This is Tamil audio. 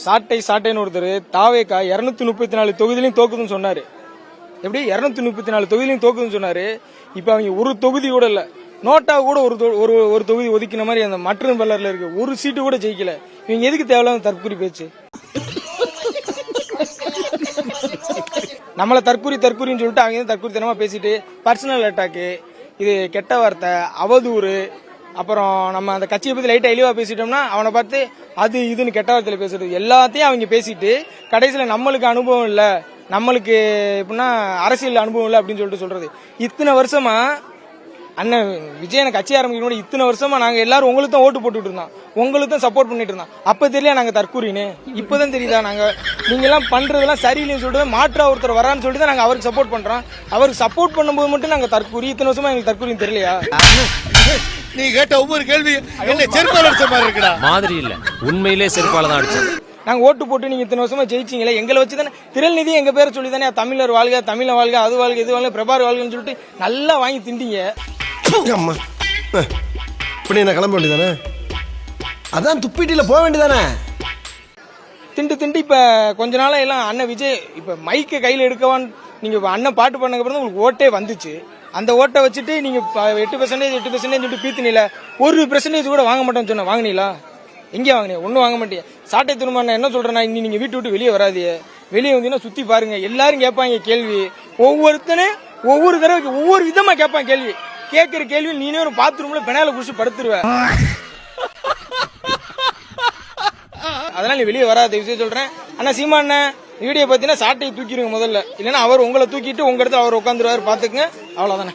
சாட்டைன்னு ஒருத்தர் தாவேக்கா 234 தொகுதியிலையும் தோக்குதுன்னு சொன்னாரு. எப்படி 234 தொகுதியிலையும் தோக்குதுன்னு சொன்னாரு. இப்ப அவங்க ஒரு தொகுதி கூட இல்ல, நோட்டா கூட ஒரு தொகுதி ஒதுக்கின மாதிரி அந்த மற்ற பல்லர்ல இருக்கு, ஒரு சீட்டு கூட ஜெயிக்கல. இவங்க எதுக்கு தேவையில்லாத தற்கூரி பேச்சு? நம்மள தற்கூரின்னு சொல்லிட்டு அவங்க தற்கூரித்தனமா பேசிட்டு பர்சனல் அட்டாக்கு, இது கெட்ட வார்த்தை, அவதூறு, அப்புறம் நம்ம அந்த கட்சியை பத்தி லைட்டா இழிவா பேசிட்டோம்னா அவனை பார்த்து அது இதுன்னு கெட்ட வார்த்தையில பேசுறது எல்லாத்தையும் அவங்க பேசிட்டு கடைசியில நம்மளுக்கு அனுபவம் இல்ல, நம்மளுக்கு எப்படின்னா அரசியல் அனுபவம் இல்ல அப்படின்னு சொல்லிட்டு சொல்றது. இத்தனை வருஷமா அண்ணன் விஜயனை கட்சி ஆரம்பிக்கணும், இத்தனை வருஷமா நாங்க எல்லாரும் உங்களுக்கு தான் ஓட்டு போட்டுட்டு இருந்தோம், உங்களுக்கு தான் சப்போர்ட் பண்ணிட்டு இருந்தோம். அப்ப தெரியல நாங்க தற்கூரின்னு, இப்பதான் தெரியுதா நாங்க நீங்க எல்லாம் பண்றதெல்லாம் சரியில்லைன்னு சொல்லிட்டு மாற்றா ஒருத்தர் வரான்னு சொல்லிட்டு நாங்க அவருக்கு சப்போர்ட் பண்றோம். அவருக்கு சப்போர்ட் பண்ணும்போது மட்டும் நாங்க தற்கூரி, இத்தனை வருஷமா எங்களுக்கு தற்கூரின்னு தெரியலையா? நீ கேட்ட ஒவ்வொரு கேள்வி என்ன செருப்பால அடிச்ச மாதிரி இருக்குடா. மாதிரி இல்ல, உண்மையிலே செருப்பால தான் அடிச்சது. நாங்க ஓட்டு போட்டு நீங்க இத்தனை வருஷமா ஜெயிச்சீங்களே, எங்களை வச்சு தானே திரள்நிதி எங்க பேரை சொல்லி தானே தமிழர் வாழ்க, தமிழ வாழ்க, அது வாழ்க, இது வாழ்க, பிரபார் வாழ்கன்னு சொல்லிட்டு நல்லா வாங்கி திண்டீங்க. அம்மா இப்படி என்ன கிளம்ப வேண்டியதானே? அதான் துப்பிட்டில போக வேண்டியதானே? திண்டு இப்ப கொஞ்ச நாளா எல்லாம் அண்ணன் விஜய் இப்ப மைக்க கையில எடுக்கவான்னு நீங்க அண்ணன் பாட்டு பண்ணதுக்கு அப்புறம் உங்களுக்கு ஓட்டே வந்துச்சு. அந்த ஓட்டை வச்சுட்டு நீங்க 8% சொல்லிட்டு பீத்தினில 1% கூட வாங்க மாட்டேன்னு சொன்ன, வாங்கினீங்களா? எங்க வாங்கினீங்க? ஒன்னும் வாங்க மாட்டீங்க. சாட்டை திரும்ப என்ன சொல்றேன்னா, இனி நீங்க வீட்டு விட்டு வெளியே வராதியே, வெளியே வந்தீங்கன்னா சுத்தி பாருங்க, எல்லாரும் கேட்பாங்க கேள்வி, ஒவ்வொருத்தனும் ஒவ்வொரு தடவை ஒவ்வொரு விதமா கேட்பான் கேள்வி. கேட்கிற கேள்வி நீனே ஒரு பாத்ரூம்ல பெனால குடிச்சு படுத்துருவ. அதனால நீ வெளியே வராத விஷயம் சொல்றேன். அண்ணா சீமா அண்ணன் வீடியோ பாத்தீங்கன்னா சாட்டையை தூக்கிடுங்க முதல்ல, இல்லைன்னா அவர் உங்களை தூக்கிட்டு உங்க இடத்துல அவர் உட்காந்துருவாரு, பாத்துக்குங்க. அவ்வளவுதானே.